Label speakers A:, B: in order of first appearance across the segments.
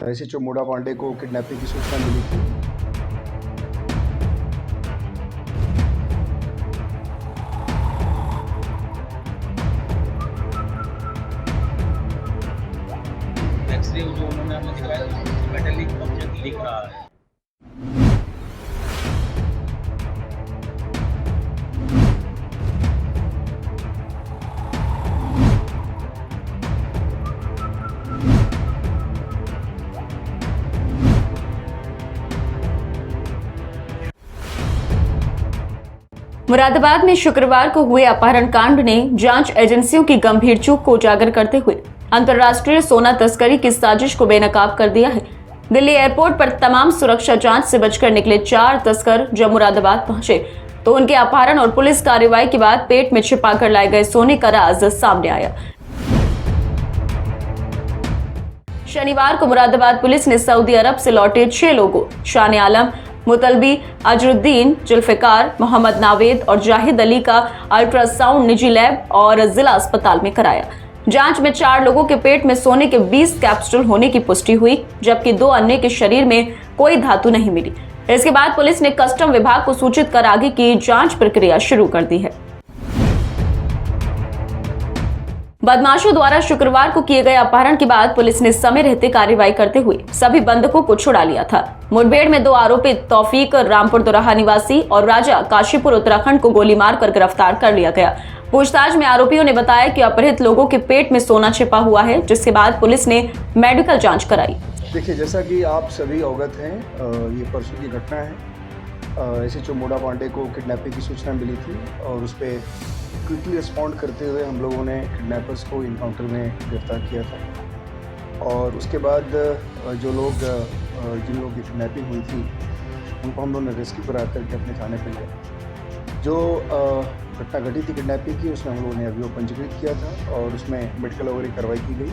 A: SHO मोड़ा पांडे को kidnapping की सूचना मिली थी।
B: एक्सरे जो उन्होंने हमें दिखाया मेटालिक ऑब्जेक्ट दिख रहा है।
C: मुरादाबाद में शुक्रवार को हुए अपहरण कांड ने जांच एजेंसियों की गंभीर चूक को उजागर करते हुए अंतर्राष्ट्रीय सोना तस्करी की साजिश को बेनकाब कर दिया है। दिल्ली एयरपोर्ट पर तमाम सुरक्षा जांच से बचकर निकले 4 तस्कर जब मुरादाबाद पहुंचे तो उनके अपहरण और पुलिस कार्रवाई के बाद पेट में छिपाकर लाए गए सोने का राज सामने आया। शनिवार को मुरादाबाद पुलिस ने सऊदी अरब से लौटे 6 लोगों शान आलम, मुतलबी, अजरुद्दीन, जुल्फिकार, मोहम्मद नावेद और जाहिद अली का अल्ट्रासाउंड निजी लैब और जिला अस्पताल में कराया। जांच में 4 लोगों के पेट में सोने के 20 कैप्सूल होने की पुष्टि हुई, जबकि 2 अन्य के शरीर में कोई धातु नहीं मिली। इसके बाद पुलिस ने कस्टम विभाग को सूचित कर आगे की जांच प्रक्रिया शुरू कर दी है। बदमाशों द्वारा शुक्रवार को किए गए अपहरण के बाद पुलिस ने समय रहते कार्रवाई करते हुए सभी बंधकों को छुड़ा लिया था। मुठभेड़ में 2 आरोपित तौफीक रामपुर दोराहा निवासी और राजा काशीपुर उत्तराखंड को गोली मारकर गिरफ्तार कर लिया गया। पूछताछ में आरोपियों ने बताया कि अपहृत लोगों के पेट में सोना छिपा हुआ है, जिसके बाद पुलिस ने मेडिकल जांच कराई।
A: देखिए, जैसा कि आप सभी अवगत हैं, ये परसों की घटना है। एसएचओ मोड़ा पांडे को किडनैपिंग की सूचना मिली थी और उस पर क्विकली रिस्पॉन्ड करते हुए हम लोगों ने किडनैपर्स को इनकाउंटर में गिरफ्तार किया था। और उसके बाद जो लोग जिन लोगों की किडनैपिंग हुई थी उनको हम लोगों ने रेस्क्यू करा करके अपने थाने पर गए। जो घटना घटी थी किडनैपिंग की, उसमें हम लोगों ने अभियोग पंजीकृत किया था और उसमें मेडिकल वगैरह कार्रवाई की गई।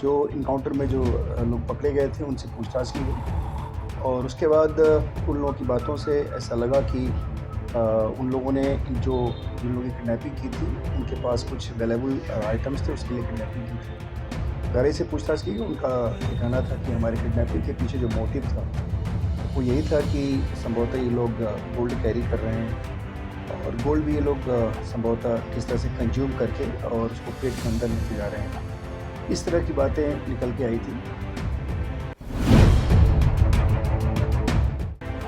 A: जो इनकाउंटर में जो लोग पकड़े गए थे उनसे पूछताछ की गई और उसके बाद उन लोगों की बातों से ऐसा लगा कि उन लोगों ने जिन लोगों की किडनैपिंग की थी उनके पास कुछ वैल्यूएबल आइटम्स थे, उसके लिए किडनैपिंग की थी। घरे से पूछताछ की गई। उनका ये कहना था कि हमारी किडनैपिंग के पीछे जो मोटिव था वो यही था कि संभवतः ये लोग गोल्ड कैरी कर रहे हैं और गोल्ड भी ये लोग संभवतः किस तरह से कंज्यूम करके और उसको पेट के अंदर लेके जा रहे हैं। इस तरह की बातें निकल के आई थी।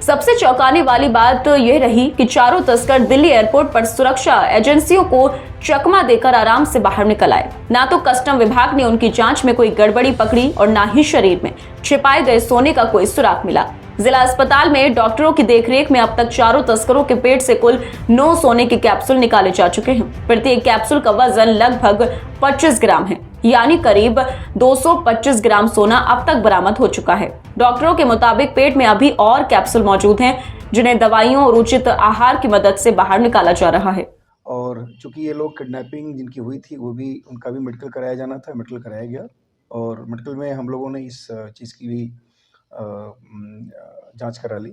C: सबसे चौंकाने वाली बात तो यह रही कि चारों तस्कर दिल्ली एयरपोर्ट पर सुरक्षा एजेंसियों को चकमा देकर आराम से बाहर निकल आए। ना तो कस्टम विभाग ने उनकी जांच में कोई गड़बड़ी पकड़ी और ना ही शरीर में छिपाए गए सोने का कोई सुराग मिला। जिला अस्पताल में डॉक्टरों की देखरेख में अब तक चारों तस्करों के पेट से कुल 9 सोने के कैप्सूल निकाले जा चुके हैं। प्रत्येक कैप्सूल का वजन लगभग 25 ग्राम है, यानी करीब 225 ग्राम सोना अब तक बरामद हो चुका है। डॉक्टरों के मुताबिक पेट में अभी और कैप्सूल मौजूद हैं, जिन्हें दवाइयों और उचित आहार की मदद से बाहर निकाला जा रहा है।
A: और चूंकि ये लोग किडनैपिंग जिनकी हुई थी वो भी उनका भी मेडिकल कराया जाना था, मेडिकल कराया गया और मेडिकल में हम लोगों ने इस चीज़ की भी जांच करा ली।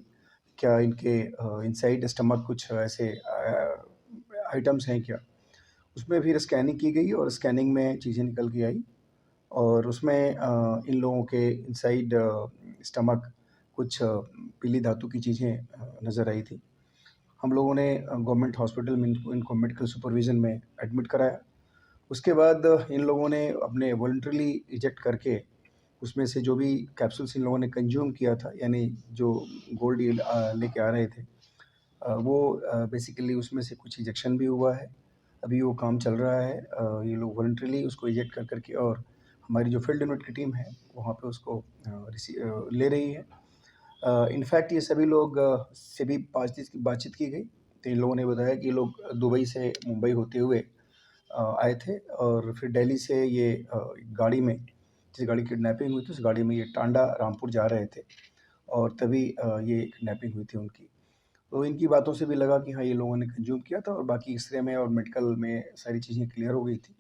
A: क्या इनके इनसाइड स्टमक कुछ ऐसे आइटम्स हैं क्या? उसमें फिर स्कैनिंग की गई और स्कैनिंग में चीज़ें निकल के आई और उसमें इन लोगों के इनसाइड स्टमक कुछ पीली धातु की चीज़ें नज़र आई थी। हम लोगों ने गवर्नमेंट हॉस्पिटल में इनको मेडिकल सुपरविज़न में एडमिट कराया। उसके बाद इन लोगों ने अपने वॉलंटरीली इजेक्ट करके उसमें से जो भी कैप्सूल्स इन लोगों ने कंज्यूम किया था, यानी जो गोल्ड लेके आ रहे थे, वो बेसिकली उसमें से कुछ इजेक्शन भी हुआ है। अभी वो काम चल रहा है। ये लोग वॉलंटरीली उसको इजेक्ट कर करके और हमारी जो फील्ड यूनिट की टीम है वहाँ पे उसको ले रही है। इनफैक्ट ये सभी लोग से भी बातचीत की गई तो इन लोगों ने बताया कि ये लोग दुबई से मुंबई होते हुए आए थे और फिर दिल्ली से ये गाड़ी में, जिस गाड़ी किडनैपिंग हुई थी उस गाड़ी में ये टांडा रामपुर जा रहे थे और तभी ये किडनैपिंग हुई थी उनकी। तो इनकी बातों से भी लगा कि हाँ, ये लोगों ने कंज्यूम किया था और बाकी एक्सरे में और मेडिकल में सारी चीज़ें क्लियर हो गई थी।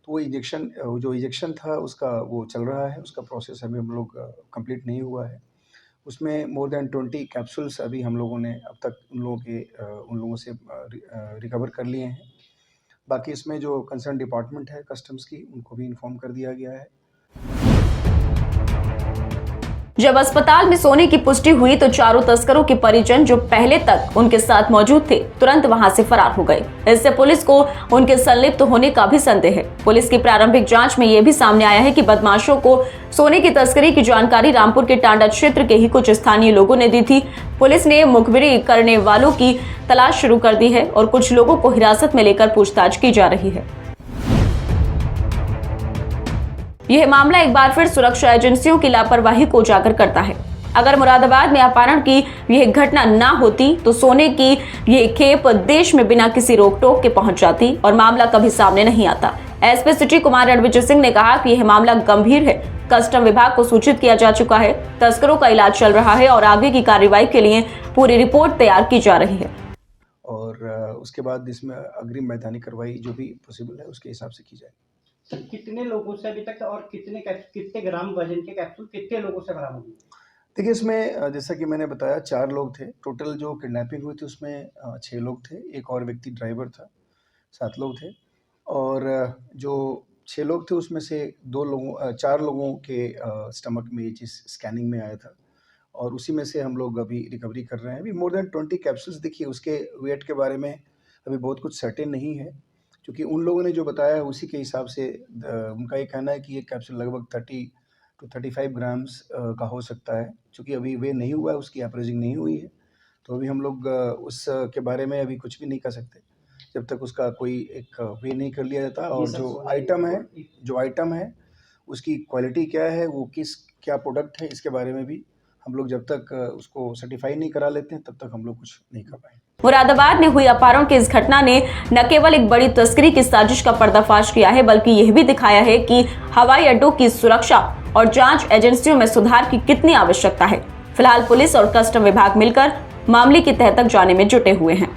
A: तो वो जो इंजेक्शन था उसका वो चल रहा है, उसका प्रोसेस अभी हम लोग कंप्लीट नहीं हुआ है। उसमें मोर देन 20 कैप्सूल्स अभी हम लोगों ने अब तक उन लोगों से रिकवर कर लिए हैं। बाकी इसमें जो कंसर्न डिपार्टमेंट है कस्टम्स की, उनको भी इन्फॉर्म कर दिया गया है।
C: जब अस्पताल में सोने की पुष्टि हुई तो चारों तस्करों के परिजन जो पहले तक उनके साथ मौजूद थे तुरंत वहां से फरार हो गए। इससे पुलिस को उनके संलिप्त होने का भी संदेह है। पुलिस की प्रारंभिक जांच में यह भी सामने आया है कि बदमाशों को सोने की तस्करी की जानकारी रामपुर के टांडा क्षेत्र के ही कुछ स्थानीय लोगों ने दी थी। पुलिस ने मुखबिरी करने वालों की तलाश शुरू कर दी है और कुछ लोगों को हिरासत में लेकर पूछताछ की जा रही है। यह मामला एक बार फिर सुरक्षा एजेंसियों की लापरवाही को उजागर करता है। अगर मुरादाबाद में अपहरण की यह घटना ना होती तो सोने की यह खेप देश में बिना किसी रोक टोक के पहुंच जाती और मामला कभी सामने नहीं आता। एसपी सिटी कुमार रणविजय सिंह ने कहा कि यह मामला गंभीर है। कस्टम विभाग को सूचित किया जा चुका है। तस्करों का इलाज चल रहा है और आगे की कार्रवाई के लिए पूरी रिपोर्ट तैयार की जा रही है।
A: और उसके बाद इसमें अग्रिम मैदानी कार्रवाई जो भी पॉसिबल है उसके हिसाब से की जाए।
D: सर कितने लोगों से अभी तक और कितने ग्राम वजन के कैप्सूल कितने लोगों से बरामद हुए?
A: देखिए, इसमें जैसा कि मैंने बताया 4 लोग थे। टोटल जो किडनैपिंग हुई थी उसमें 6 लोग थे, एक और व्यक्ति ड्राइवर था, 7 लोग थे। और जो 6 लोग थे उसमें से 4 लोगों के स्टमक में ये चीज़ स्कैनिंग में आया था और उसी में से हम लोग अभी रिकवरी कर रहे हैं। अभी मोर देन 20 कैप्सूल्स। देखिए, उसके वेट के बारे में अभी बहुत कुछ सर्टेन नहीं है, क्योंकि उन लोगों ने जो बताया है उसी के हिसाब से उनका ये कहना है कि ये कैप्सूल लगभग 30 to 35 ग्राम्स का हो सकता है। चूँकि अभी वे नहीं हुआ है, उसकी अप्रेजिंग नहीं हुई है, तो अभी हम लोग उस के बारे में अभी कुछ भी नहीं कर सकते जब तक उसका कोई एक वे नहीं कर लिया जाता। और जो आइटम है उसकी क्वालिटी क्या है, वो क्या प्रोडक्ट है, इसके बारे में भी हम लोग जब तक उसको सर्टिफाई नहीं करा लेते हैं तब तक हम लोग कुछ नहीं कर पाएंगे।
C: मुरादाबाद में हुई अपहरण की इस घटना ने न केवल एक बड़ी तस्करी की साजिश का पर्दाफाश किया है, बल्कि यह भी दिखाया है कि हवाई अड्डों की सुरक्षा और जांच एजेंसियों में सुधार की कितनी आवश्यकता है। फिलहाल पुलिस और कस्टम विभाग मिलकर मामले की तह तक जाने में जुटे हुए हैं।